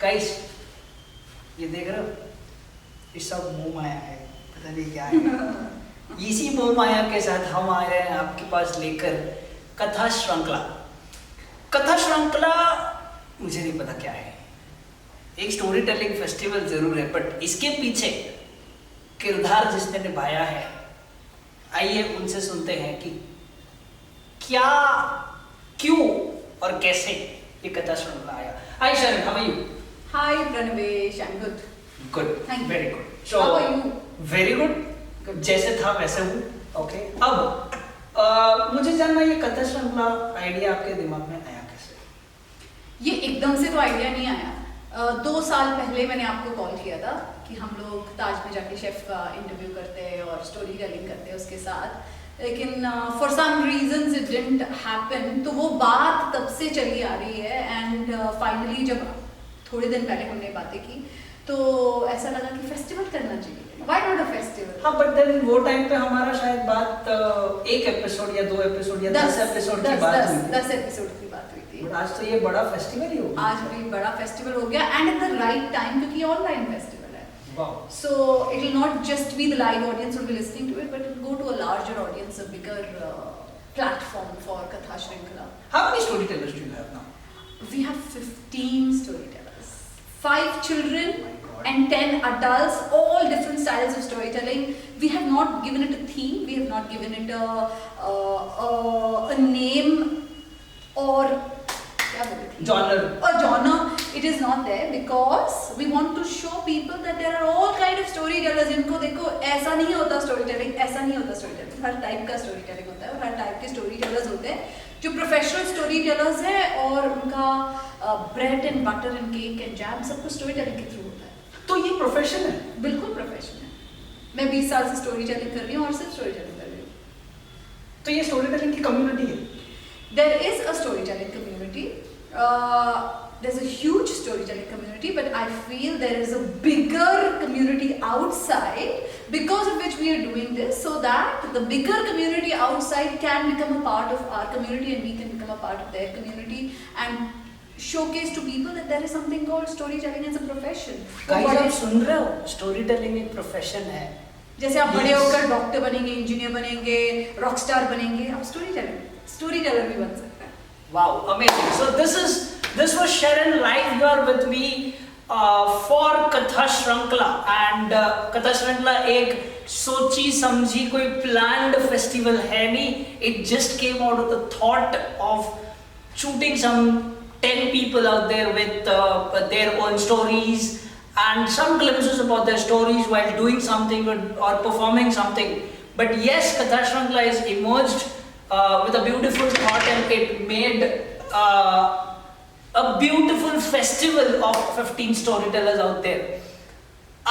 Guys ये देख रहे हो, ये सब मोह माया है, पता नहीं क्या है। इसी मोह माया के साथ हम आ रहे हैं आपके पास लेकर कथा श्रृंखला। कथा श्रृंखला मुझे नहीं पता क्या है, एक स्टोरी टेलिंग फेस्टिवल जरूर है, बट इसके पीछे किरदार जिसने निभाया है, आइए उनसे सुनते हैं कि क्या, क्यों और कैसे ये कथा श्रृंखला आया। Hi Sharan, how are you? Hi Pranavesh, I'm good. Good, Thank you. Very good. How are you? Very good, जैसे था वैसे हूँ। ओके, अब मुझे जानना ये कथा श्रृंखला आइडिया आपके दिमाग में आया कैसे? ये एकदम से तो आइडिया नहीं आया। 2 साल पहले मैंने आपको कॉल किया था कि हम लोग ताज में जाके शेफ का इंटरव्यू करते हैं और स्टोरी टेलिंग करते हैं उसके साथ, लेकिन for some reasons it didn't happen. तो वो बात तब से चली आ रही है एंड फाइनली जब थोड़े दिन पहले हमने बातें की तो ऐसा लगा कि फेस्टिवल करना चाहिए। Why not a festival? हाँ, बट देन वो टाइम पे हमारा शायद बात 1 एपिसोड या 2 एपिसोड या 10 एपिसोड की बात हुई थी। 10 एपिसोड की बात हुई थी। बट आज तो ये बड़ा फेस्टिवल ही हो गया। आज भी बड़ा फेस्टिवल हो गया and at the right time, क्योंकि ऑनलाइन फेस्टिवल है। Wow. So it will not just be the live audience who will be listening to it, but it will go to a larger audience, a bigger platform for Katha Shrinkala. How many storytellers do you have now? We have 15 storytellers, 5 children Oh my God. and 10 adults, all different styles of storytelling. We have not given it a theme, we have not given it a name or genre. It is not there because we want to show people that there are all kind of storytellers. इनको देखो, ऐसा नहीं होता storytelling, ऐसा नहीं होता storytelling, हर type का storytelling होता है और हर टाइप के storytellers होते हैं जो प्रोफेशनल storytellers हैं और उनका bread and butter and cake and jam सब कुछ storytelling के थ्रू होता है। तो ये प्रोफेशन है? बिल्कुल प्रोफेशन है। मैं 20 साल से storytelling कर रही हूँ और सिर्फ storytelling कर रही हूँ। तो ये स्टोरीटेलिंग की कम्युनिटी है? There is a storytelling community. There's a huge storytelling community, but I feel there is a bigger community outside because of which we are doing this, so that the bigger community outside can become a part of our community and we can become a part of their community and showcase to people that there is something called storytelling as a profession. Guys आप सुन रहे हो, storytelling एक profession है। जैसे आप बड़े होकर doctor बनेंगे, इंजीनियर बनेंगे, रॉकस्टार बनेंगे, आप स्टोरी टेलर भी बन सकते हैं। Wow, amazing. So this was Sharon live here with me for Katha Shrinkala, and Katha Shrinkala एक सोची समझी कोई planned festival है नहीं. It just came out of the thought of shooting some 10 people out there with their own stories and some glimpses about their stories while doing something or performing something. But yes, Katha Shrinkala is emerged with a beautiful thought, and it made a beautiful festival of 15 storytellers out there.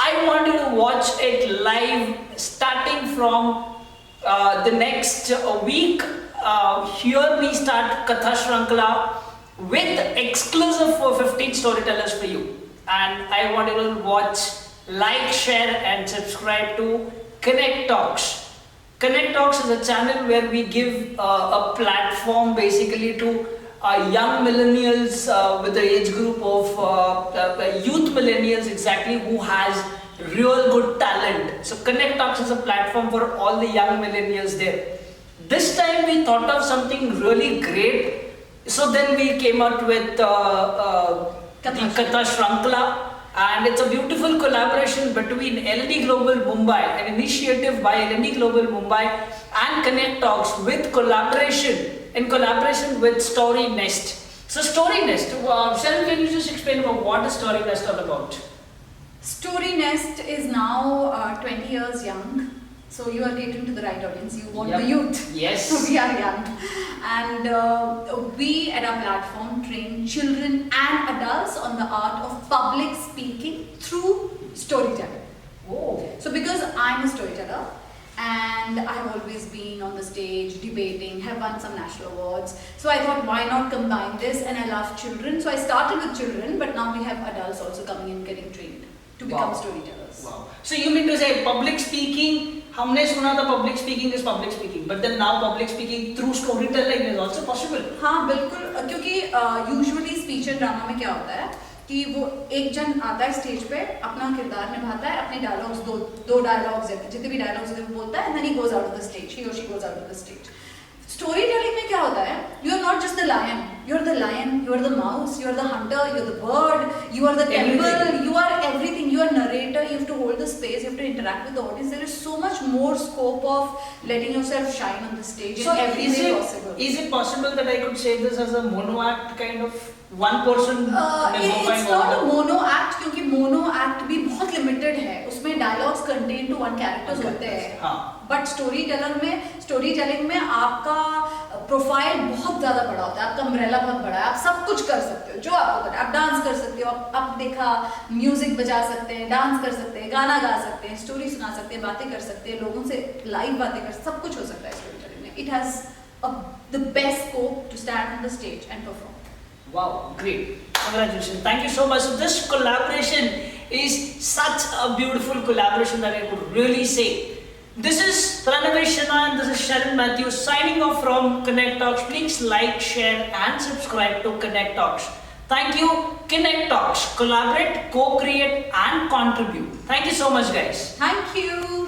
I want you to watch it live starting from the next week. Here we start Katha Shrinkala with exclusive for 15 storytellers for you. And I want you to watch, like, share and subscribe to Connect Talks. Connect Talks is a channel where we give a platform basically to young millennials with the age group of youth millennials exactly, who has real good talent. So Connect Talks is a platform for all the young millennials there. This time we thought of something really great. So then we came out with Katha Shrinkala. And it's a beautiful collaboration between LND Global Mumbai, an initiative by LND Global Mumbai and Connect Talks in collaboration with Story Nest. So Story Nest, Sharon, can you just explain about what is Story Nest all about? Story Nest is now 20 years young. So you are catering to the right audience. You want the youth. Yes. So we are young. And we at our platform train children and adults on the art of public speaking through storytelling. Oh. So because I'm a storyteller and I have always been on the stage debating, have won some national awards. So I thought, why not combine this? And I love children. So I started with children, but now we have adults also coming in getting trained to become storytellers. Wow. So you mean to say public speaking, हमने सुना था public speaking is public speaking, but then now public speaking through storytelling is also possible. हाँ बिल्कुल, क्योंकि usually speech and drama में क्या होता है कि वो एक जन आता है स्टेज पे, अपना किरदार निभाता है, अपने डायलॉग्स दो डायलॉग्स जितने भी डायलॉग्स वो बोलता है, and then he goes out of the stage, he और she goes out of the stage. Story telling में क्या होता है, you are not just the lion, you are the lion, you are the mouse, you are the hunter, you are the bird, you are the temple, you are everything, you are narrator, you have to hold the space, you have to interact with the audience. There is so much more scope of letting yourself shine on the stage So in every is way it possible. is it possible that I could say this as a mono act kind of one person? It's not a mono act, क्योंकि mono act भी बहुत limited है, उसमें dialogues contained to one characters होते हैं, हाँ। But story telling में आपका प्रोफाइल बहुत ज्यादा बड़ा होता है, आपका अम्ब्रेला बहुत बड़ा है, आप सब कुछ कर सकते हो जो आपको करना है, आप डांस कर सकते हो, आप देखा म्यूजिक बजा सकते हैं, डांस कर सकते हैं, गाना गा सकते हैं, स्टोरी सुना सकते हैं, बातें कर सकते हैं, लोगों से लाइव बातें कर, सब कुछ हो सकता है स्टोरी टेलिंग में। It has the best scope to stand on the stage and perform. Wow, great. Congratulations. Thank you so much. So this collaboration is such a beautiful collaboration that I could really say. This is Pranav Shanna and this is Sharon Matthews signing off from Connect Talks. Please like, share and subscribe to Connect Talks. Thank you. Connect Talks. Collaborate, co-create and contribute. Thank you so much guys. Thank you.